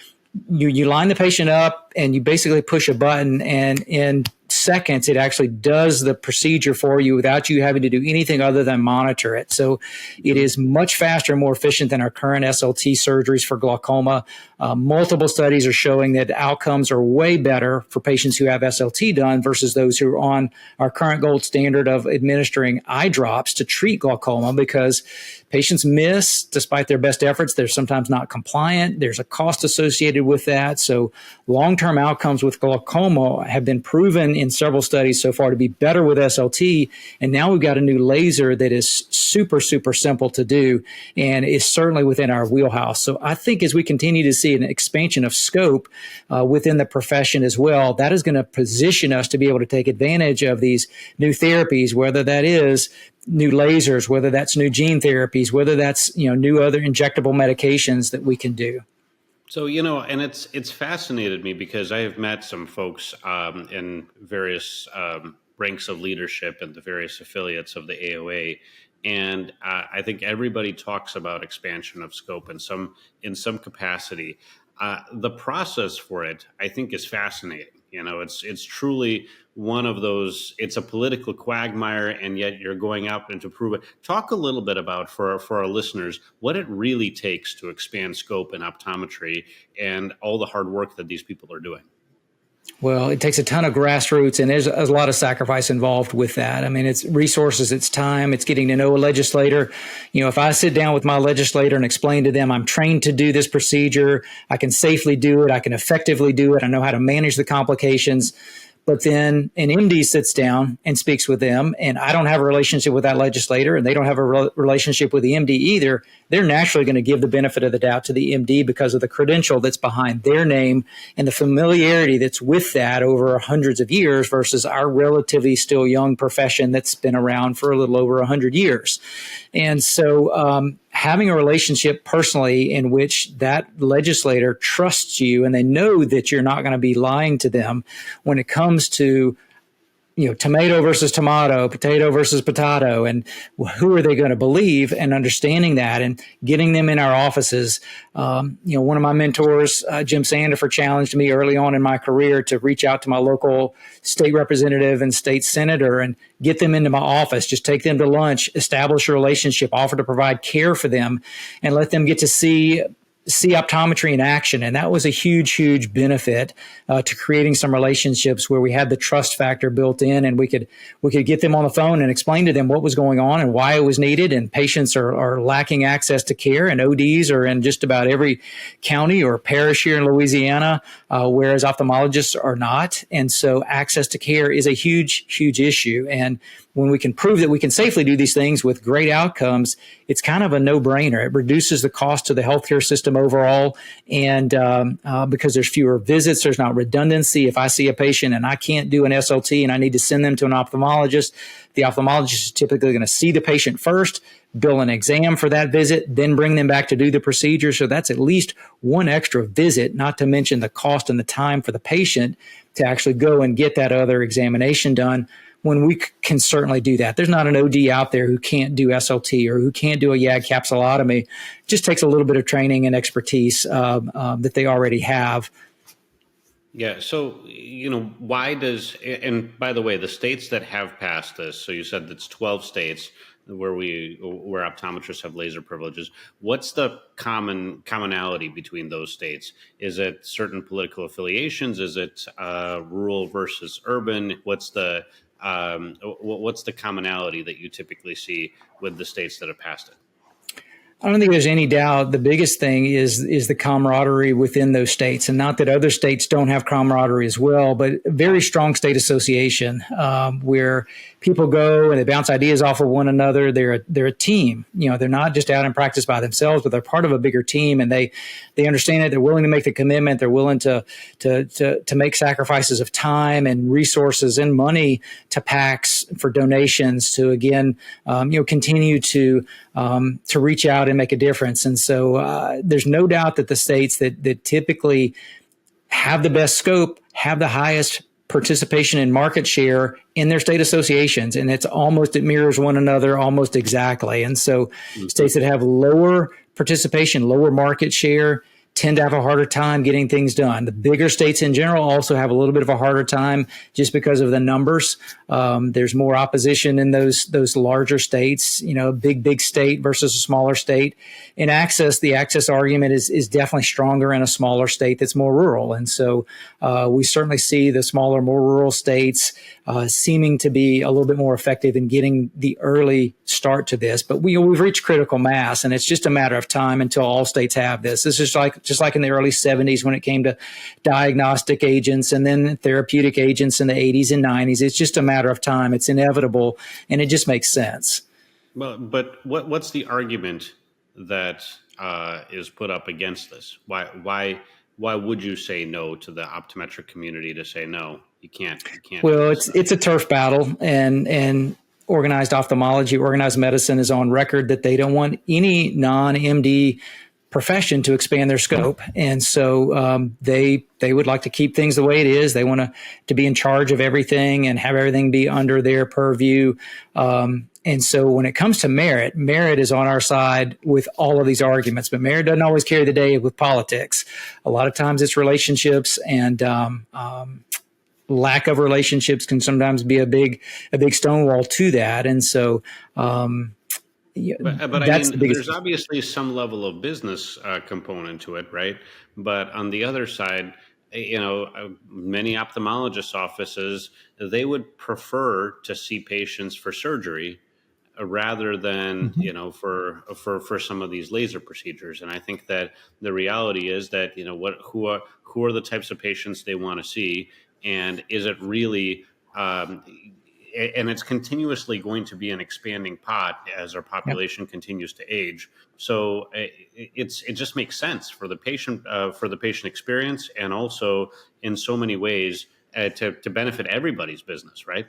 [SPEAKER 2] you line the patient up and you basically push a button, and in seconds, it actually does the procedure for you without you having to do anything other than monitor it. So it is much faster and more efficient than our current SLT surgeries for glaucoma. Multiple studies are showing that outcomes are way better for patients who have SLT done versus those who are on our current gold standard of administering eye drops to treat glaucoma, because patients miss despite their best efforts. They're sometimes not compliant. There's a cost associated with that. So long-term outcomes with glaucoma have been proven in several studies so far to be better with SLT. And now we've got a new laser that is super, super simple to do and is certainly within our wheelhouse. So I think as we continue to see an expansion of scope within the profession as well, that is going to position us to be able to take advantage of these new therapies, whether that is new lasers, whether that's new gene therapies, whether that's, new other injectable medications that we can do.
[SPEAKER 1] So, and it's fascinated me because I have met some folks in various ranks of leadership and the various affiliates of the AOA. And I think everybody talks about expansion of scope in some capacity. The process for it, I think, is fascinating. It's truly one of those, it's a political quagmire, and yet you're going out and to prove it. Talk a little bit about, for our listeners, what it really takes to expand scope in optometry and all the hard work that these people are doing.
[SPEAKER 2] Well, it takes a ton of grassroots, and there's a lot of sacrifice involved with that. I mean, it's resources, it's time, it's getting to know a legislator. If I sit down with my legislator and explain to them, I'm trained to do this procedure, I can safely do it, I can effectively do it, I know how to manage the complications. But then an MD sits down and speaks with them, and I don't have a relationship with that legislator, and they don't have a relationship with the MD either. They're naturally going to give the benefit of the doubt to the MD because of the credential that's behind their name and the familiarity that's with that over hundreds of years versus our relatively still young profession that's been around for a little over 100 years. And so having a relationship personally in which that legislator trusts you and they know that you're not going to be lying to them when it comes to tomato versus tomato, potato versus potato, and who are they going to believe, and understanding that and getting them in our offices. One of my mentors, Jim Sandifer, challenged me early on in my career to reach out to my local state representative and state senator and get them into my office, just take them to lunch, establish a relationship, offer to provide care for them, and let them get to see optometry in action. And that was a huge, huge benefit to creating some relationships where we had the trust factor built in, and we could get them on the phone and explain to them what was going on and why it was needed. And patients are lacking access to care, and ODs are in just about every county or parish here in Louisiana, whereas ophthalmologists are not. And so access to care is a huge, huge issue. And when we can prove that we can safely do these things with great outcomes, it's kind of a no-brainer. It reduces the cost to the healthcare system overall, and because there's fewer visits, there's not redundancy. If I see a patient and I can't do an SLT and I need to send them to an ophthalmologist, the ophthalmologist is typically going to see the patient first, bill an exam for that visit, then bring them back to do the procedure. So that's at least one extra visit, not to mention the cost and the time for the patient to actually go and get that other examination done. When we can certainly do that. There's not an OD out there who can't do SLT or who can't do a YAG capsulotomy. It just takes a little bit of training and expertise that they already have.
[SPEAKER 1] Yeah. So, why does, and by the way, the states that have passed this, so you said it's 12 states where optometrists have laser privileges. What's the commonality between those states? Is it certain political affiliations? Is it rural versus urban? What's the commonality that you typically see with the states that have passed it?
[SPEAKER 2] I don't think there's any doubt. The biggest thing is the camaraderie within those states, and not that other states don't have camaraderie as well, but a very strong state association where people go and they bounce ideas off of one another. They're a team. They're not just out in practice by themselves, but they're part of a bigger team, and they understand it. They're willing to make the commitment. They're willing to make sacrifices of time and resources and money to PACs for donations to again continue to reach out and make a difference. And so there's no doubt that the states that typically have the best scope have the highest participation in market share in their state associations. And it mirrors one another almost exactly. And so states that have lower participation, lower market share, tend to have a harder time getting things done. The bigger states in general also have a little bit of a harder time just because of the numbers. There's more opposition in those larger states, big state versus a smaller state. In access, the access argument is definitely stronger in a smaller state that's more rural. And so we certainly see the smaller, more rural states seeming to be a little bit more effective in getting the early start to this. But we've reached critical mass, and it's just a matter of time until all states have this. This is just like in the early 70s when it came to diagnostic agents and then therapeutic agents in the 80s and 90s. It's just a matter of time. It's inevitable, and it just makes sense.
[SPEAKER 1] Well, but what's the argument that is put up against this? Why would you say no to the optometric community to say no? You can't.
[SPEAKER 2] Well, it's a turf battle, and organized ophthalmology, organized medicine is on record that they don't want any non-MD profession to expand their scope. And so they would like to keep things the way it is. They want to be in charge of everything and have everything be under their purview. And so when it comes to merit is on our side with all of these arguments, but merit doesn't always carry the day with politics. A lot of times it's relationships, and lack of relationships can sometimes be a big stonewall to that. And so,
[SPEAKER 1] but I mean, there's obviously some level of business component to it, right? But on the other side, many ophthalmologist offices, they would prefer to see patients for surgery rather than, for some of these laser procedures. And I think that the reality is that, who are the types of patients they want to see, and is it really, and it's continuously going to be an expanding pot as our population continues to age. So it just makes sense for the patient experience, and also in so many ways to benefit everybody's business, right?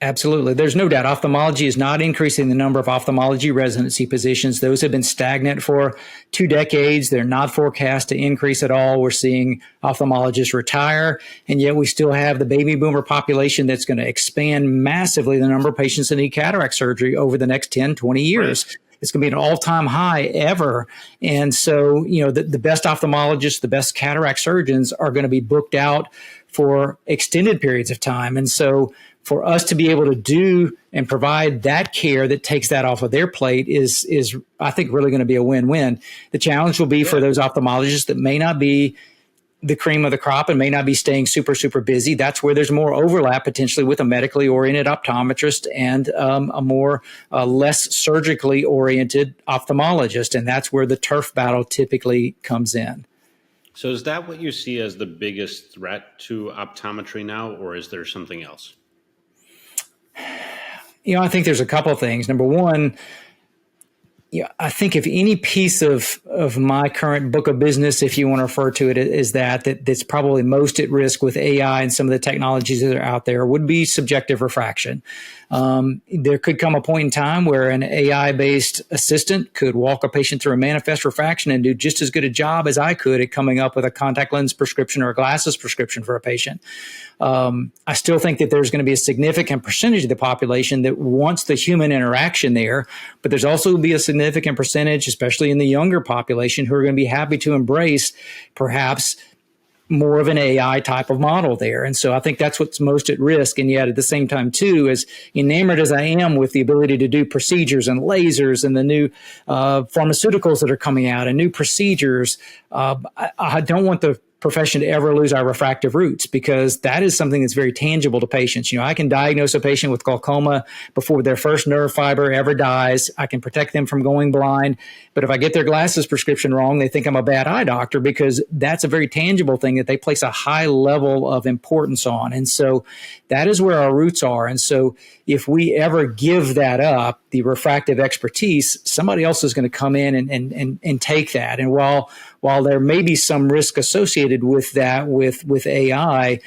[SPEAKER 2] Absolutely. There's no doubt ophthalmology is not increasing the number of ophthalmology residency positions. Those have been stagnant for 2 decades. They're not forecast to increase at all. We're seeing ophthalmologists retire, and yet we still have the baby boomer population that's going to expand massively the number of patients that need cataract surgery over the next 10, 20 years. Right. It's going to be an all-time high ever. And so, the best ophthalmologists, the best cataract surgeons are going to be booked out for extended periods of time. And so for us to be able to do and provide that care that takes that off of their plate is I think, really going to be a win-win. The challenge will be for those ophthalmologists that may not be the cream of the crop and may not be staying super, super busy. That's where there's more overlap potentially with a medically oriented optometrist and a more less surgically oriented ophthalmologist. And that's where the turf battle typically comes in.
[SPEAKER 1] So is that what you see as the biggest threat to optometry now, or is there something else?
[SPEAKER 2] I think there's a couple of things. Number one, I think if any piece of my current book of business, if you want to refer to it as that's probably most at risk with AI and some of the technologies that are out there, would be subjective refraction. There could come a point in time where an AI-based assistant could walk a patient through a manifest refraction and do just as good a job as I could at coming up with a contact lens prescription or a glasses prescription for a patient. I still think that there's going to be a significant percentage of the population that wants the human interaction there, but there's also be a significant percentage, especially in the younger population, who are going to be happy to embrace perhaps more of an AI type of model there. And so I think that's what's most at risk. And yet at the same time, too, as enamored as I am with the ability to do procedures and lasers and the new pharmaceuticals that are coming out and new procedures, I don't want the profession to ever lose our refractive roots, because that is something that's very tangible to patients. I can diagnose a patient with glaucoma before their first nerve fiber ever dies. I can protect them from going blind. But if I get their glasses prescription wrong, they think I'm a bad eye doctor, because that's a very tangible thing that they place a high level of importance on. And so that is where our roots are. And so if we ever give that up, the refractive expertise, somebody else is going to come in and take that. And while there may be some risk associated with that with AI,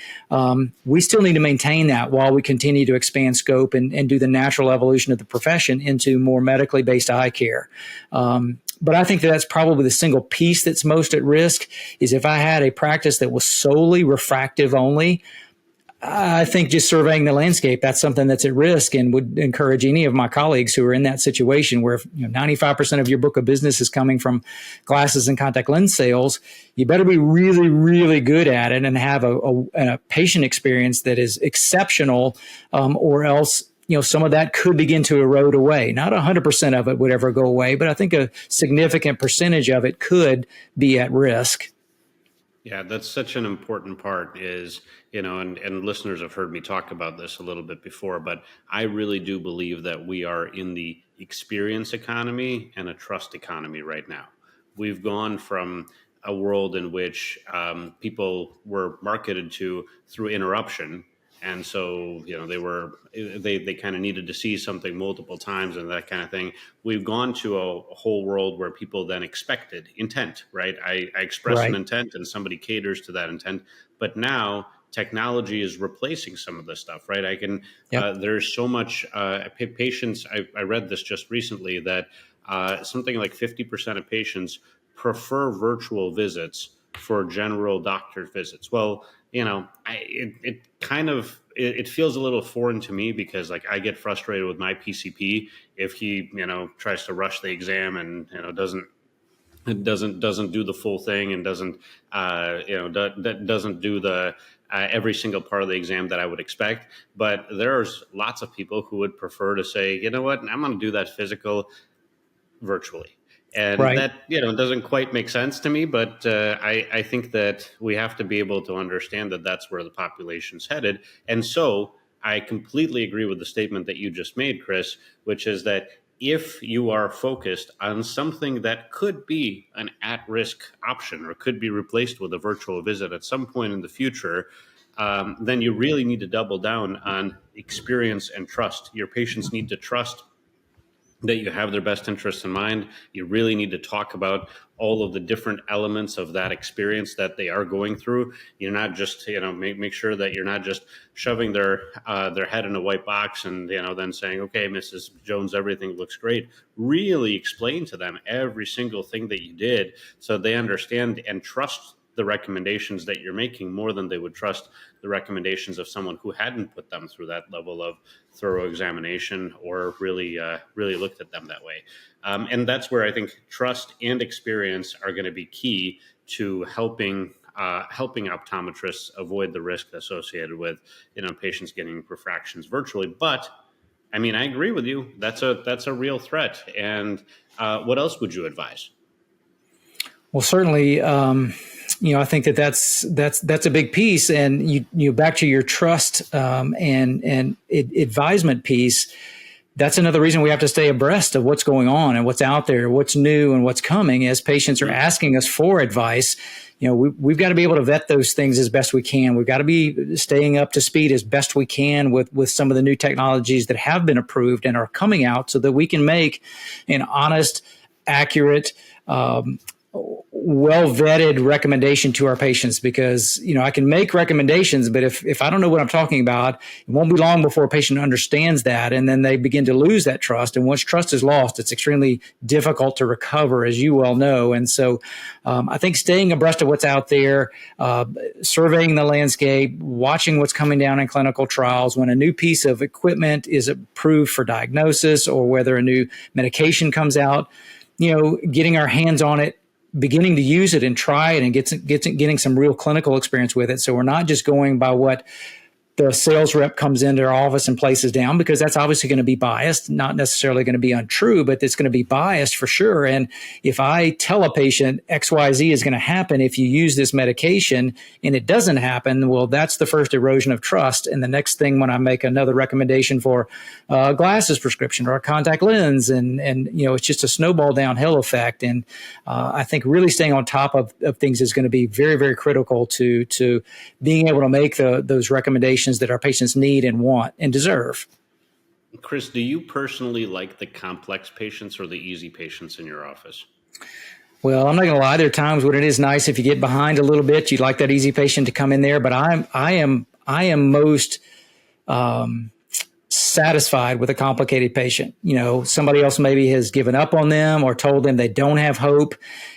[SPEAKER 2] we still need to maintain that while we continue to expand scope and do the natural evolution of the profession into more medically based eye care. But I think that's probably the single piece that's most at risk, is if I had a practice that was solely refractive only, I think just surveying the landscape, that's something that's at risk, and would encourage any of my colleagues who are in that situation where 95% of your book of business is coming from glasses and contact lens sales. You better be really, really good at it and have a patient experience that is exceptional, or else some of that could begin to erode away. Not 100% of it would ever go away, but I think a significant percentage of it could be at risk.
[SPEAKER 1] Yeah, that's such an important part is, and listeners have heard me talk about this a little bit before, but I really do believe that we are in the experience economy and a trust economy right now. We've gone from a world in which people were marketed to through interruption. And so, they kind of needed to see something multiple times and that kind of thing. We've gone to a whole world where people then expected intent, right? I express an intent and somebody caters to that intent. But now technology is replacing some of this stuff, right? There's so much patients. I read this just recently that something like 50% of patients prefer virtual visits for general doctor visits. Well, it feels a little foreign to me because I get frustrated with my PCP if he, tries to rush the exam and, doesn't do the full thing and doesn't do the every single part of the exam that I would expect. But there's lots of people who would prefer to say, you know what, I'm going to do that physical virtually. And that, doesn't quite make sense to me, but I think that we have to be able to understand that that's where the population's headed. And so I completely agree with the statement that you just made, Chris, which is that if you are focused on something that could be an at-risk option or could be replaced with a virtual visit at some point in the future, then you really need to double down on experience and trust. Your patients need to trust that you have their best interests in mind. You really need to talk about all of the different elements of that experience that they are going through. You're not just, make sure that you're not just shoving their head in a white box and, then saying, okay, Mrs. Jones, everything looks great. Really explain to them every single thing that you did so they understand and trust the recommendations that you're making more than they would trust the recommendations of someone who hadn't put them through that level of thorough examination or really looked at them that way. And that's where I think trust and experience are going to be key to helping optometrists avoid the risk associated with, patients getting refractions virtually. But I agree with you. That's a real threat. And what else would you advise?
[SPEAKER 2] Well, certainly, I think that's a big piece. And you back to your trust and advisement piece. That's another reason we have to stay abreast of what's going on and what's out there, what's new and what's coming. As patients are asking us for advice, we've got to be able to vet those things as best we can. We've got to be staying up to speed as best we can with some of the new technologies that have been approved and are coming out so that we can make an honest, accurate, well-vetted recommendation to our patients, because, I can make recommendations, but if I don't know what I'm talking about, it won't be long before a patient understands that. And then they begin to lose that trust. And once trust is lost, it's extremely difficult to recover, as you well know. And so I think staying abreast of what's out there, surveying the landscape, watching what's coming down in clinical trials, when a new piece of equipment is approved for diagnosis or whether a new medication comes out, getting our hands on it, beginning to use it and try it and getting some real clinical experience with it. So we're not just going by what the sales rep comes into our office and places down, because that's obviously going to be biased, not necessarily going to be untrue, but it's going to be biased for sure. And if I tell a patient XYZ is going to happen if you use this medication and it doesn't happen, well, that's the first erosion of trust. And the next thing, when I make another recommendation for a glasses prescription or a contact lens, and it's just a snowball downhill effect. And I think really staying on top of things is going to be very, very critical to being able to make those recommendations that our patients need and want and deserve.
[SPEAKER 1] Chris, do you personally like the complex patients or the easy patients in your office?
[SPEAKER 2] Well, I'm not going to lie. There are times when it is nice if you get behind a little bit. You'd like that easy patient to come in there, but I am most satisfied with a complicated patient. Somebody else maybe has given up on them or told them they don't have hope.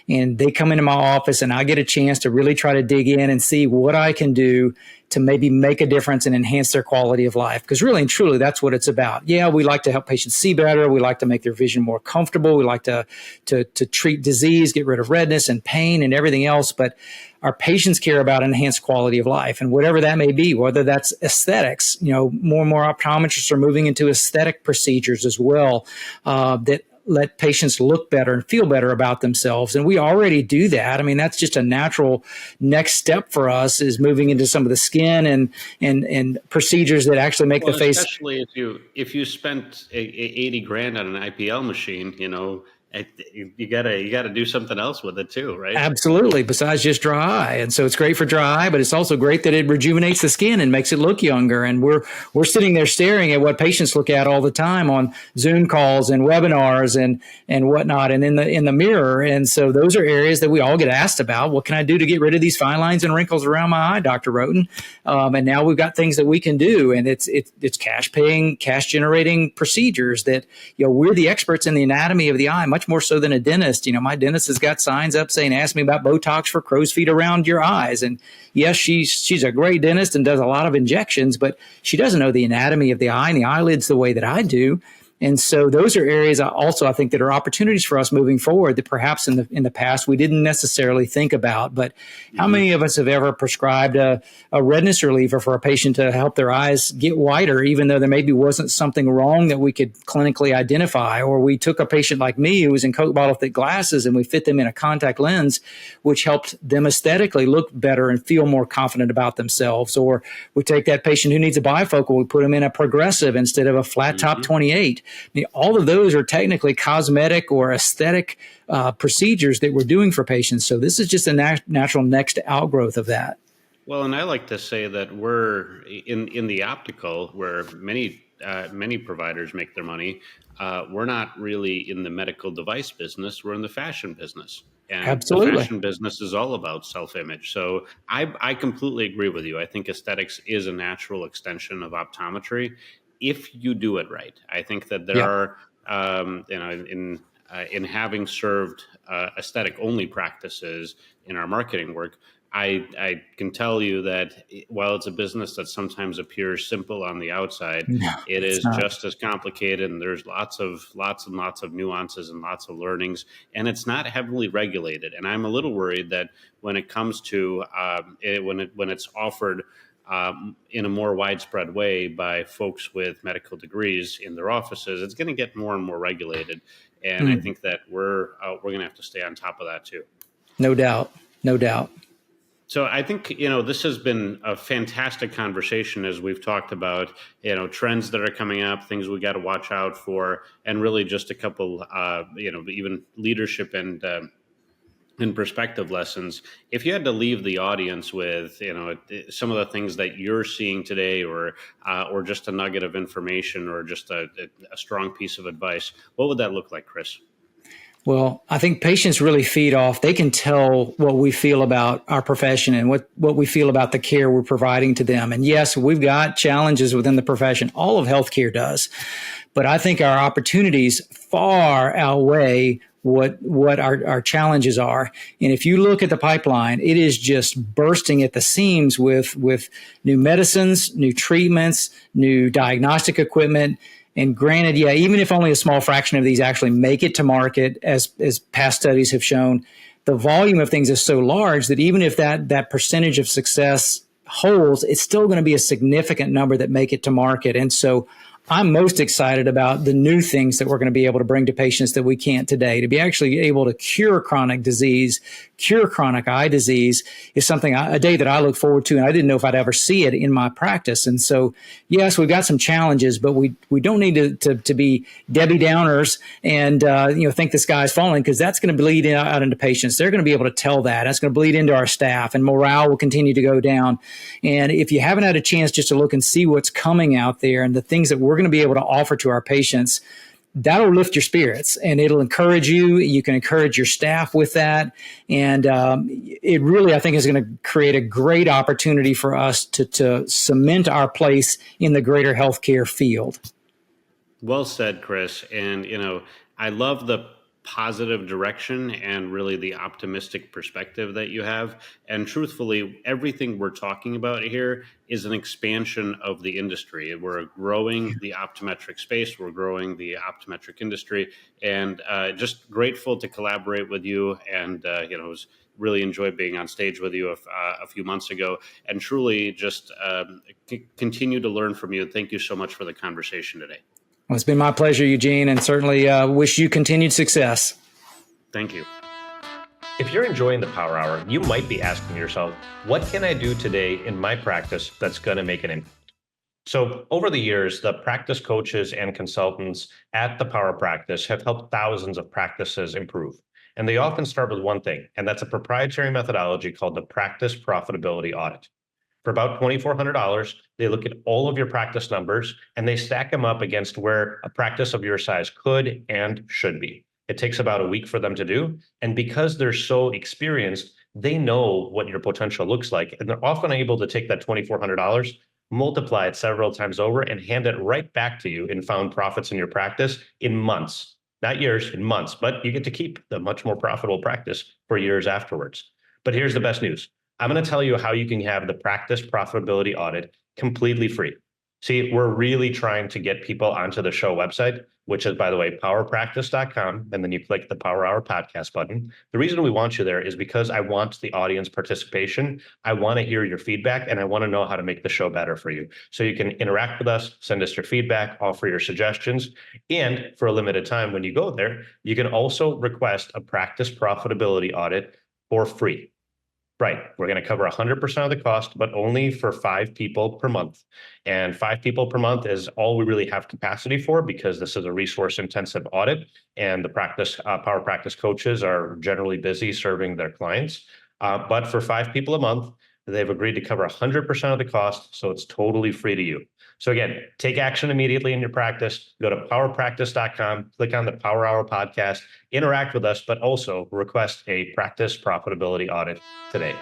[SPEAKER 2] and they come into my office and I get a chance to really try to dig in and see what I can do to maybe make a difference and enhance their quality of life. Because really and truly, that's what it's about. Yeah, we like to help patients see better. We like to make their vision more comfortable. We like to treat disease, get rid of redness and pain and everything else. But our patients care about enhanced quality of life, and whatever that may be, whether that's aesthetics. More and more optometrists are moving into aesthetic procedures as well, that let patients look better and feel better about themselves. And we already do that. I mean, that's just a natural next step for us, is moving into some of the skin and procedures that actually make the face.
[SPEAKER 1] Especially if you spent 80 grand on an IPL machine, you gotta do something else with it too, right?
[SPEAKER 2] Absolutely. Besides just dry eye. And so it's great for dry eye, but it's also great that it rejuvenates the skin and makes it look younger. And we're sitting there staring at what patients look at all the time on Zoom calls and webinars and whatnot, and in the mirror. And so those are areas that we all get asked about. What can I do to get rid of these fine lines and wrinkles around my eye, Dr. Wroten? And now we've got things that we can do. And it's cash paying, cash generating procedures that, we're the experts in the anatomy of the eye, much more so than a dentist. My dentist has got signs up saying, ask me about Botox for crow's feet around your eyes. And yes, she's a great dentist and does a lot of injections, but she doesn't know the anatomy of the eye and the eyelids the way that I do. And so those are areas also, I think, that are opportunities for us moving forward that perhaps in the past we didn't necessarily think about. But how many of us have ever prescribed a redness reliever for a patient to help their eyes get whiter, even though there maybe wasn't something wrong that we could clinically identify? Or we took a patient like me who was in Coke bottle thick glasses and we fit them in a contact lens, which helped them aesthetically look better and feel more confident about themselves. Or we take that patient who needs a bifocal, we put them in a progressive instead of a flat top 28. I mean, all of those are technically cosmetic or aesthetic procedures that we're doing for patients. So this is just a natural next outgrowth of that.
[SPEAKER 1] Well, and I like to say that we're in the optical, where many providers make their money. We're not really in the medical device business. We're in the fashion business. And
[SPEAKER 2] Absolutely.
[SPEAKER 1] The fashion business is all about self-image. So I completely agree with you. I think aesthetics is a natural extension of optometry if you do it right. I think that there are, in having served aesthetic only practices in our marketing work, I can tell you that while it's a business that sometimes appears simple on the outside, it is just as complicated, and there's lots and lots of nuances and lots of learnings, and it's not heavily regulated. And I'm a little worried that when it comes to when it's offered in a more widespread way by folks with medical degrees in their offices, it's going to get more and more regulated. And I think that we're going to have to stay on top of that too.
[SPEAKER 2] No doubt.
[SPEAKER 1] So I think, this has been a fantastic conversation as we've talked about, trends that are coming up, things we got to watch out for, and really just a couple, even leadership and perspective lessons. If you had to leave the audience with, some of the things that you're seeing today, or just a nugget of information, or just a strong piece of advice, what would that look like, Chris?
[SPEAKER 2] Well, I think patients really feed off. They can tell what we feel about our profession and what we feel about the care we're providing to them. And yes, we've got challenges within the profession. All of healthcare does. But I think our opportunities far outweigh what our challenges are. And if you look at the pipeline, it is just bursting at the seams with new medicines, new treatments, new diagnostic equipment. And granted, even if only a small fraction of these actually make it to market, as past studies have shown, the volume of things is so large that even if that percentage of success holds, it's still going to be a significant number that make it to market. And so I'm most excited about the new things that we're going to be able to bring to patients that we can't today. To be actually able to cure chronic disease, cure chronic eye disease is something, a day that I look forward to, and I didn't know if I'd ever see it in my practice. And so, yes, we've got some challenges, but we don't need to be Debbie Downers and think the sky's falling, because that's going to bleed out into patients. They're going to be able to tell that. That's going to bleed into our staff, and morale will continue to go down. And if you haven't had a chance just to look and see what's coming out there and the things that we're going to be able to offer to our patients, that'll lift your spirits and it'll encourage you. You can encourage your staff with that. And it really, I think, is going to create a great opportunity for us to cement our place in the greater healthcare field.
[SPEAKER 1] Well said, Chris. And, I love the positive direction and really the optimistic perspective that you have. And truthfully, everything we're talking about here is an expansion of the industry. We're growing the optometric space, we're growing the optometric industry, and just grateful to collaborate with you. And it was really enjoyed being on stage with you a few months ago, and truly just continue to learn from you. Thank you so much for the conversation today.
[SPEAKER 2] Well, it's been my pleasure, Eugene, and certainly wish you continued success.
[SPEAKER 1] Thank you.
[SPEAKER 3] If you're enjoying the Power Hour, you might be asking yourself, what can I do today in my practice that's going to make an impact? So over the years, the practice coaches and consultants at the Power Practice have helped thousands of practices improve. And they often start with one thing, and that's a proprietary methodology called the Practice Profitability Audit. For about $2,400, they look at all of your practice numbers and they stack them up against where a practice of your size could and should be. It takes about a week for them to do. And because they're so experienced, they know what your potential looks like. And they're often able to take that $2,400, multiply it several times over, and hand it right back to you in found profits in your practice in months, not years, in months. But you get to keep the much more profitable practice for years afterwards. But here's the best news. I'm going to tell you how you can have the Practice Profitability Audit completely free. See, we're really trying to get people onto the show website, which is, by the way, powerpractice.com. And then you click the Power Hour podcast button. The reason we want you there is because I want the audience participation. I want to hear your feedback, and I want to know how to make the show better for you. So you can interact with us, send us your feedback, offer your suggestions. And for a limited time, when you go there, you can also request a Practice Profitability Audit for free. Right. We're going to cover 100% of the cost, but only for 5 people per month. And 5 people per month is all we really have capacity for, because this is a resource intensive audit and the Power Practice coaches are generally busy serving their clients. But for 5 people a month, they've agreed to cover 100% of the cost. So it's totally free to you. So again, take action immediately in your practice. Go to powerpractice.com, click on the Power Hour podcast, interact with us, but also request a Practice Profitability Audit today.